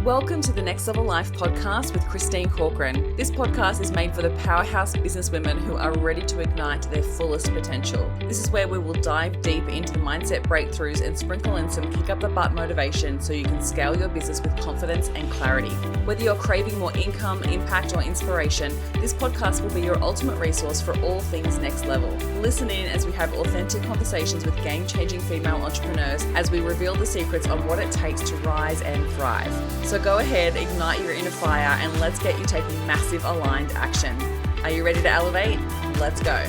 Welcome to the Next Level Life podcast with Christine Corcoran. This podcast is made for the powerhouse businesswomen who are ready to ignite their fullest potential. This is where we will dive deep into the mindset breakthroughs and sprinkle in some kick up the butt motivation so you can scale your business with confidence and clarity. Whether you're craving more income, impact, or inspiration, this podcast will be your ultimate resource for all things next level. Listen in as we have authentic conversations with game-changing female entrepreneurs as we reveal the secrets on what it takes to rise and thrive. So go ahead, ignite your inner fire, and let's get you taking massive aligned action. Are you ready to elevate? Let's go.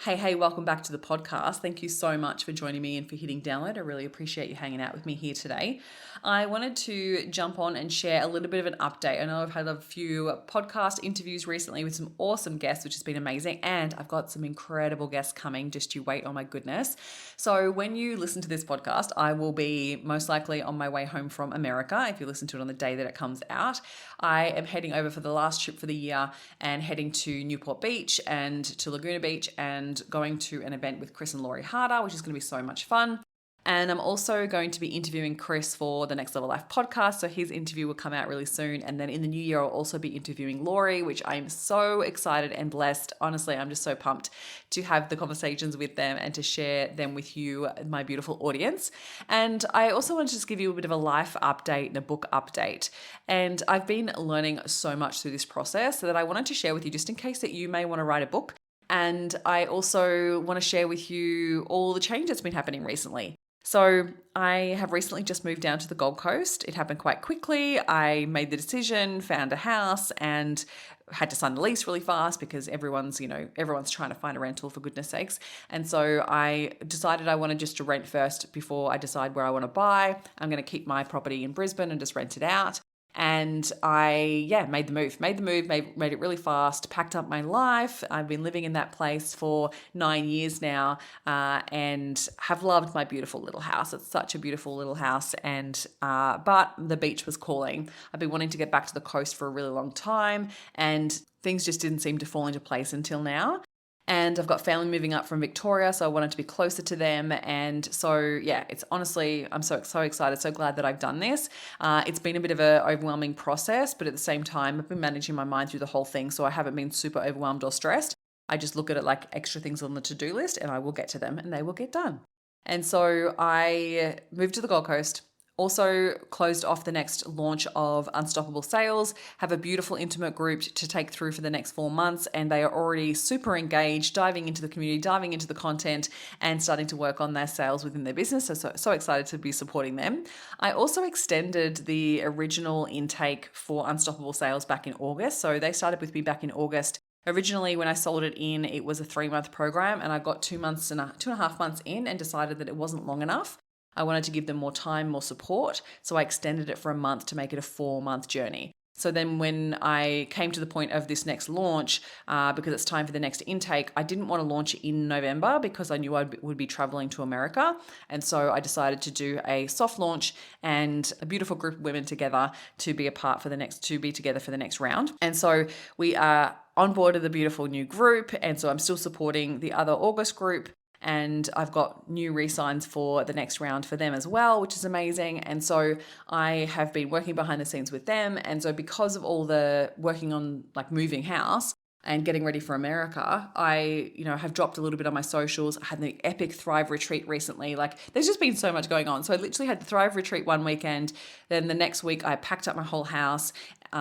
Hey, welcome back to the podcast. Thank you so much for joining me and for hitting download. I really appreciate you hanging out with me here today. I wanted to jump on and share a little bit of an update. I know I've had a few podcast interviews recently with some awesome guests, which has been amazing. And I've got some incredible guests coming. Just you wait, oh my goodness. So when you listen to this podcast, I will be most likely on my way home from America. If you listen to it on the day that it comes out, I am heading over for the last trip for the year and heading to Newport Beach and to Laguna Beach and going to an event with Chris and Laurie Harder, which is going to be so much fun. And I'm also going to be interviewing Chris for the Next Level Life podcast. So his interview will come out really soon. And then in the new year, I'll also be interviewing Laurie, which I'm so excited and blessed. Honestly, I'm just so pumped to have the conversations with them and to share them with you, my beautiful audience. And I also want to just give you a bit of a life update and a book update. And I've been learning so much through this process that I wanted to share with you just in case that you may want to write a book. And I also want to share with you all the change that's been happening recently. So I have recently just moved down to the Gold Coast. It happened quite quickly. I made the decision, found a house, and had to sign the lease really fast because everyone's trying to find a rental, for goodness sakes. And so I decided I wanted just to rent first before I decide where I want to buy. I'm going to keep my property in Brisbane and just rent it out. And I made the move, made it really fast, packed up my life. I've been living in that place for 9 years now, and have loved my beautiful little house. It's such a beautiful little house, and but the beach was calling. I've been wanting to get back to the coast for a really long time, and things just didn't seem to fall into place until now. And I've got family moving up from Victoria, so I wanted to be closer to them. And so, it's honestly, I'm so excited, so glad that I've done this. It's been a bit of an overwhelming process, but at the same time, I've been managing my mind through the whole thing, so I haven't been super overwhelmed or stressed. I just look at it like extra things on the to-do list, and I will get to them, and they will get done. And so I moved to the Gold Coast. Also closed off the next launch of Unstoppable Sales, have a beautiful intimate group to take through for the next 4 months, and they are already super engaged, diving into the community, diving into the content, and starting to work on their sales within their business. So excited to be supporting them. I also extended the original intake for Unstoppable Sales back in August. So they started with me back in August. Originally, when I sold it in, it was a 3-month program, and I got 2.5 months in and decided that it wasn't long enough. I wanted to give them more time, more support. So I extended it for a month to make it a 4-month journey. So then when I came to the point of this next launch, because it's time for the next intake, I didn't want to launch it in November because I knew I would be traveling to America. And so I decided to do a soft launch and a beautiful group of women together to be together for the next round. And so we are on board with a beautiful new group. And so I'm still supporting the other August group. And I've got new re-signs for the next round for them as well, which is amazing. And so I have been working behind the scenes with them. And so because of all the working on like moving house and getting ready for America, I, have dropped a little bit on my socials. I had the epic Thrive retreat recently. Like there's just been so much going on. So I literally had the Thrive retreat one weekend. Then the next week I packed up my whole house,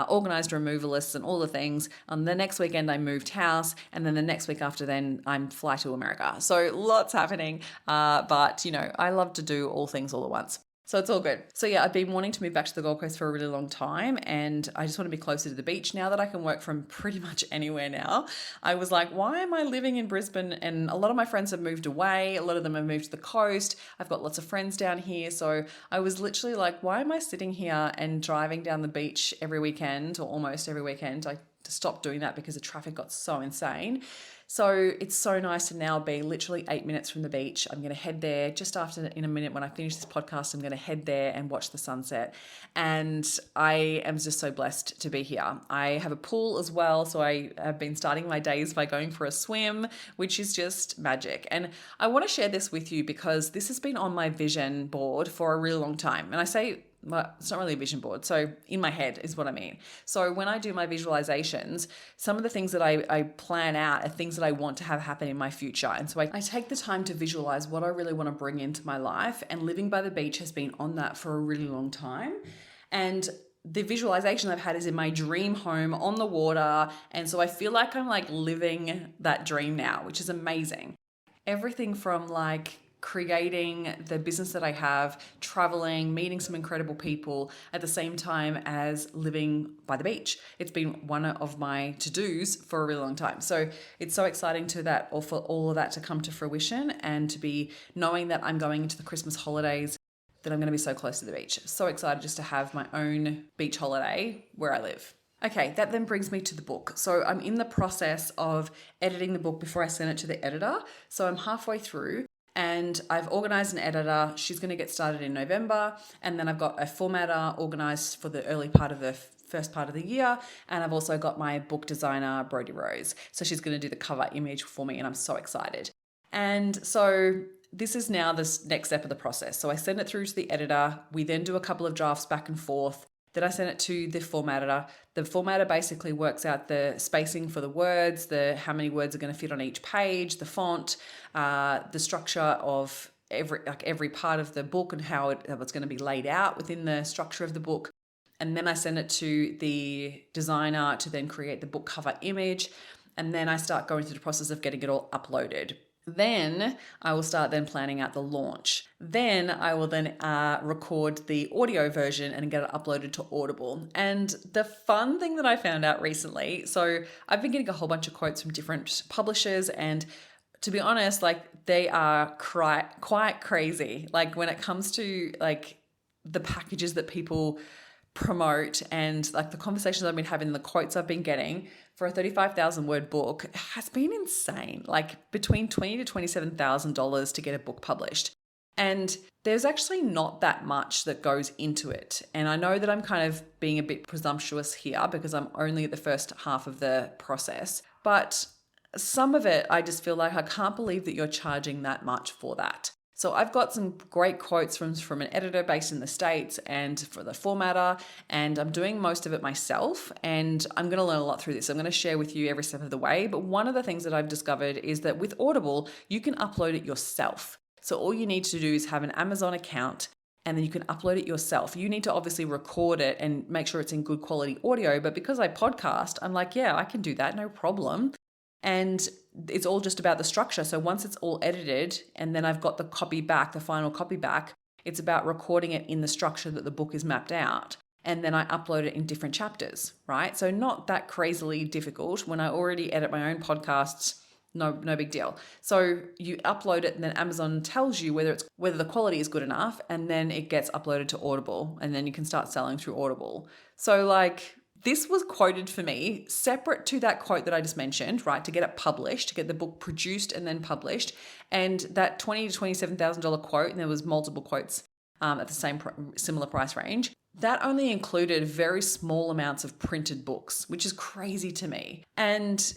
organized removalists and all the things. On the next weekend, I moved house. And then the next week after then, I'm fly to America. So lots happening. But I love to do all things all at once. So it's all good. So I've been wanting to move back to the Gold Coast for a really long time, and I just want to be closer to the beach now that I can work from pretty much anywhere now. I was like, why am I living in Brisbane? And a lot of my friends have moved away. A lot of them have moved to the coast. I've got lots of friends down here. So I was literally like, why am I sitting here and driving down the beach every weekend or almost every weekend? I to stop doing that because the traffic got so insane. So it's so nice to now be literally 8 minutes from the beach. I'm going to head there just after, in a minute when I finish this podcast, I'm going to head there and watch the sunset. And I am just so blessed to be here. I have a pool as well. So I have been starting my days by going for a swim, which is just magic. And I want to share this with you because this has been on my vision board for a really long time. And I say, well, it's not really a vision board. So in my head is what I mean. So when I do my visualizations, some of the things that I plan out are things that I want to have happen in my future. And so I take the time to visualize what I really want to bring into my life. And living by the beach has been on that for a really long time. And the visualization I've had is in my dream home on the water. And so I feel like I'm like living that dream now, which is amazing. Everything from like creating the business that I have, traveling, meeting some incredible people at the same time as living by the beach. It's been one of my to-dos for a really long time. So it's so exciting for all of that to come to fruition and to be knowing that I'm going into the Christmas holidays, that I'm going to be so close to the beach. So excited just to have my own beach holiday where I live. Okay, that then brings me to the book. So I'm in the process of editing the book before I send it to the editor. So I'm halfway through. And I've organized an editor. She's going to get started in November. And then I've got a formatter organized for the early part of the first part of the year. And I've also got my book designer, Brodie Rose. So she's going to do the cover image for me and I'm so excited. And so this is now this next step of the process. So I send it through to the editor. We then do a couple of drafts back and forth. Then I send it to the formatter. The formatter basically works out the spacing for the words, how many words are going to fit on each page, the font, the structure of every part of the book and how it's going to be laid out within the structure of the book. And then I send it to the designer to then create the book cover image. And then I start going through the process of getting it all uploaded. Then I will start then planning out the launch. Then I will then record the audio version and get it uploaded to Audible. And the fun thing that I found out recently, so I've been getting a whole bunch of quotes from different publishers, and to be honest, like they are quite crazy. Like when it comes to like the packages that people promote and like the conversations I've been having, the quotes I've been getting for a 35,000 word book has been insane. Like between $20,000 to $27,000 to get a book published. And there's actually not that much that goes into it. And I know that I'm kind of being a bit presumptuous here because I'm only at the first half of the process, but some of it, I just feel like I can't believe that you're charging that much for that. So I've got some great quotes from an editor based in the States and for the formatter, and I'm doing most of it myself, and I'm going to learn a lot through this. I'm going to share with you every step of the way, but one of the things that I've discovered is that with Audible, you can upload it yourself. So all you need to do is have an Amazon account, and then you can upload it yourself. You need to obviously record it and make sure it's in good quality audio, but because I podcast, I'm like, yeah, I can do that, no problem. And it's all just about the structure. So once it's all edited and then I've got the copy back, the final copy back, it's about recording it in the structure that the book is mapped out. And then I upload it in different chapters, right? So not that crazily difficult. When I already edit my own podcasts, no big deal. So you upload it and then Amazon tells you whether the quality is good enough, and then it gets uploaded to Audible and then you can start selling through Audible. So like, this was quoted for me separate to that quote that I just mentioned, right? To get it published, to get the book produced and then published. And that $20,000 to $27,000 quote, and there was multiple quotes at the similar price range, that only included very small amounts of printed books, which is crazy to me. And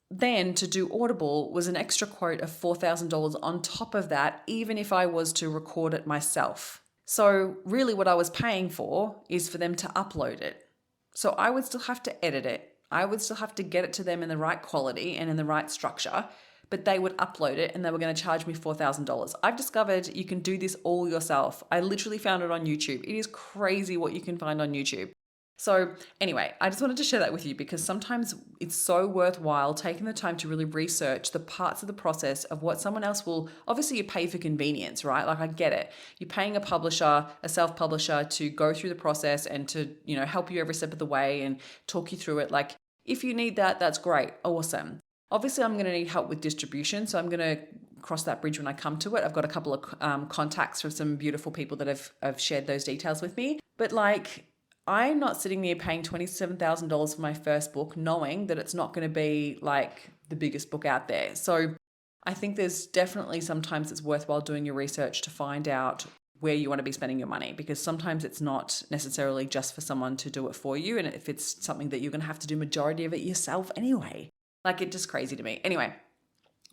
then to do Audible was an extra quote of $4,000 on top of that, even if I was to record it myself. So really what I was paying for is for them to upload it. So I would still have to edit it. I would still have to get it to them in the right quality and in the right structure, but they would upload it and they were going to charge me $4,000. I've discovered you can do this all yourself. I literally found it on YouTube. It is crazy what you can find on YouTube. So anyway, I just wanted to share that with you because sometimes it's so worthwhile taking the time to really research the parts of the process of what someone else will, obviously you pay for convenience, right? Like I get it. You're paying a publisher, a self-publisher to go through the process and to, help you every step of the way and talk you through it. Like if you need that, that's great. Awesome. Obviously I'm going to need help with distribution. So I'm going to cross that bridge when I come to it. I've got a couple of contacts from some beautiful people that have shared those details with me. But like, I'm not sitting there paying $27,000 for my first book, knowing that it's not going to be like the biggest book out there. So I think there's definitely sometimes it's worthwhile doing your research to find out where you want to be spending your money, because sometimes it's not necessarily just for someone to do it for you. And if it's something that you're going to have to do majority of it yourself anyway, like it's just crazy to me. Anyway,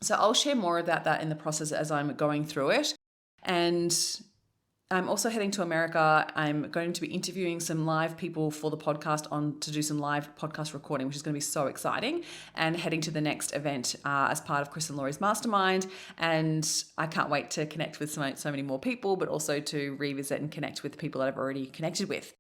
so I'll share more about that in the process as I'm going through it. And I'm also heading to America. I'm going to be interviewing some live people for the podcast to do some live podcast recording, which is going to be so exciting, and heading to the next event as part of Chris and Laurie's mastermind. And I can't wait to connect with so many more people, but also to revisit and connect with people that I've already connected with.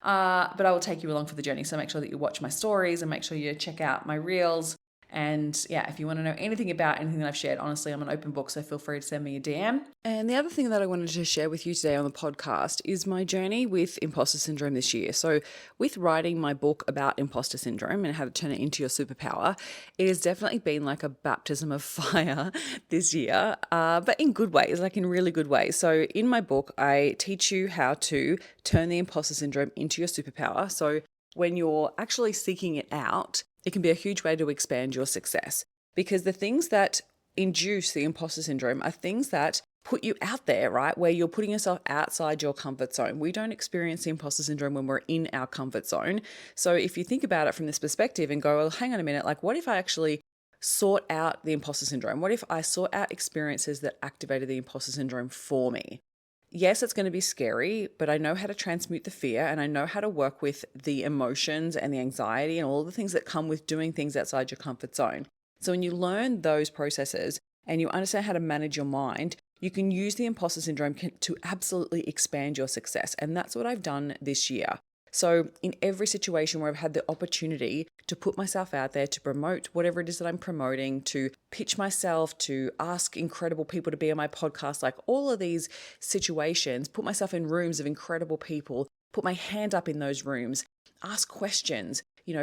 But I will take you along for the journey. So make sure that you watch my stories and make sure you check out my reels. And yeah, if you want to know anything about anything that I've shared, honestly, I'm an open book, so feel free to send me a DM. And the other thing that I wanted to share with you today on the podcast is my journey with imposter syndrome this year. So with writing my book about imposter syndrome and how to turn it into your superpower, it has definitely been like a baptism of fire this year, but in good ways, like in really good ways. So in my book, I teach you how to turn the imposter syndrome into your superpower. So when you're actually seeking it out, it can be a huge way to expand your success, because the things that induce the imposter syndrome are things that put you out there, right? Where you're putting yourself outside your comfort zone. We don't experience the imposter syndrome when we're in our comfort zone. So if you think about it from this perspective and go, well, hang on a minute, like what if I actually sought out the imposter syndrome? What if I sought out experiences that activated the imposter syndrome for me? Yes, it's going to be scary, but I know how to transmute the fear, and I know how to work with the emotions and the anxiety and all the things that come with doing things outside your comfort zone. So when you learn those processes and you understand how to manage your mind, you can use the imposter syndrome to absolutely expand your success. And that's what I've done this year. So in every situation where I've had the opportunity to put myself out there, to promote whatever it is that I'm promoting, to pitch myself, to ask incredible people to be on my podcast, like all of these situations, put myself in rooms of incredible people, put my hand up in those rooms, ask questions,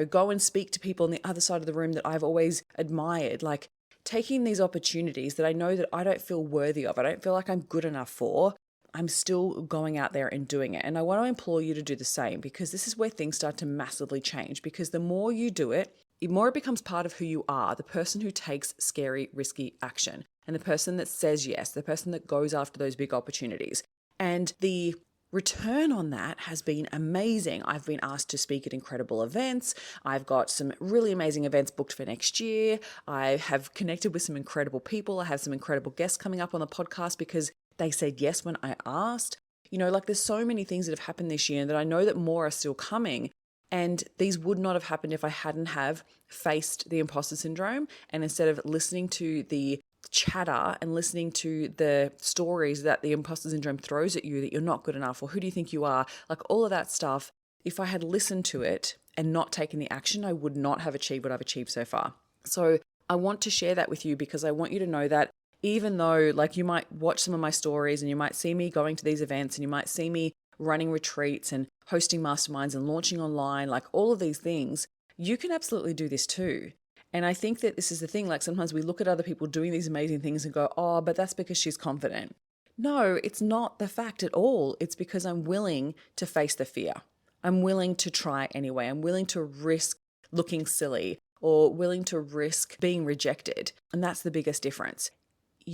go and speak to people on the other side of the room that I've always admired, like taking these opportunities that I know that I don't feel worthy of, I don't feel like I'm good enough for, I'm still going out there and doing it. And I want to implore you to do the same, because this is where things start to massively change. Because the more you do it, the more it becomes part of who you are, the person who takes scary, risky action, and the person that says yes, the person that goes after those big opportunities. And the return on that has been amazing. I've been asked to speak at incredible events. I've got some really amazing events booked for next year. I have connected with some incredible people. I have some incredible guests coming up on the podcast because they said yes when I asked. Like there's so many things that have happened this year, and that I know that more are still coming. And these would not have happened if I hadn't have faced the imposter syndrome, and instead of listening to the chatter and listening to the stories that the imposter syndrome throws at you, that you're not good enough, or who do you think you are, like all of that stuff, if I had listened to it and not taken the action, I would not have achieved what I've achieved so far. So I want to share that with you, because I want you to know that even though like you might watch some of my stories and you might see me going to these events and you might see me running retreats and hosting masterminds and launching online, like all of these things, you can absolutely do this too. And I think that this is the thing, like sometimes we look at other people doing these amazing things and go, oh, but that's because she's confident. No, it's not the fact at all. It's because I'm willing to face the fear. I'm willing to try anyway. I'm willing to risk looking silly or willing to risk being rejected. And that's the biggest difference.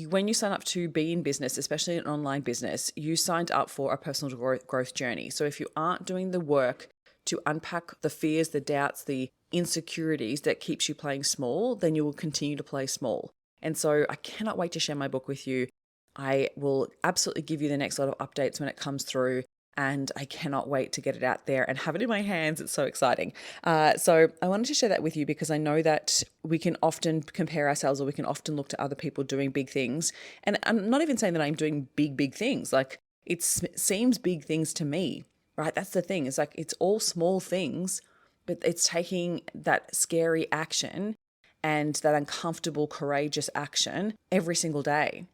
When you sign up to be in business, especially an online business, you signed up for a personal growth journey. So if you aren't doing the work to unpack the fears, the doubts, the insecurities that keeps you playing small, then you will continue to play small. And so I cannot wait to share my book with you. I will absolutely give you the next lot of updates when it comes through. And I cannot wait to get it out there and have it in my hands. It's so exciting. So I wanted to share that with you because I know that we can often compare ourselves, or we can often look to other people doing big things. And I'm not even saying that I'm doing big things. Like it seems big things to me, right? That's the thing. It's like it's all small things, but it's taking that scary action and that uncomfortable, courageous action every single day.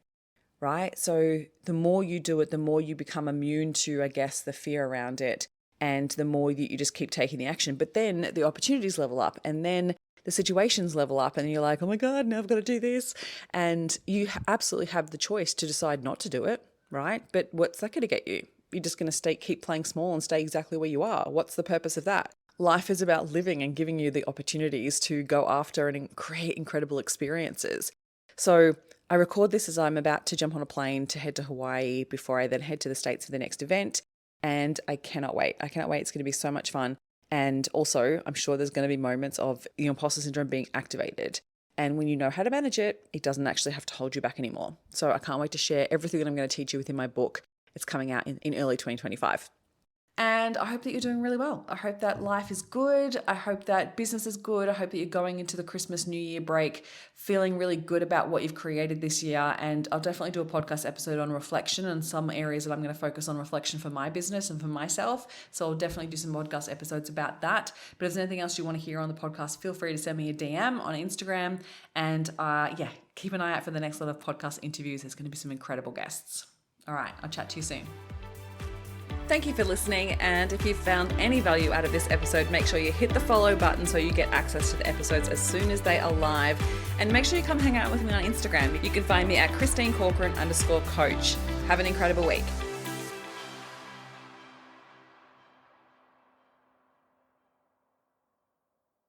Right? So the more you do it, the more you become immune to, I guess, the fear around it, and the more that you just keep taking the action. But then the opportunities level up, and then the situations level up, and you're like, oh my God, now I've got to do this. And you absolutely have the choice to decide not to do it, right? But what's that going to get you? you're just going to keep playing small and stay exactly where you are? What's the purpose of that? Life is about living and giving you the opportunities to go after and create incredible experiences. So I record this as I'm about to jump on a plane to head to Hawaii before I then head to the States for the next event. And I cannot wait. I cannot wait. It's going to be so much fun. And also, I'm sure there's going to be moments of the imposter syndrome being activated. And when you know how to manage it, it doesn't actually have to hold you back anymore. So I can't wait to share everything that I'm going to teach you within my book. It's coming out in early 2025. And I hope that you're doing really well. I hope that life is good. I hope that business is good. I hope that you're going into the Christmas New Year break feeling really good about what you've created this year. And I'll definitely do a podcast episode on reflection and some areas that I'm going to focus on reflection for my business and for myself. So I'll definitely do some podcast episodes about that. But if there's anything else you want to hear on the podcast, feel free to send me a DM on Instagram. And keep an eye out for the next lot of podcast interviews. There's going to be some incredible guests. All right, I'll chat to you soon. Thank you for listening, and if you've found any value out of this episode, make sure you hit the follow button so you get access to the episodes as soon as they are live, and make sure you come hang out with me on Instagram. You can find me at ChristineCorcoran_coach. Have an incredible week.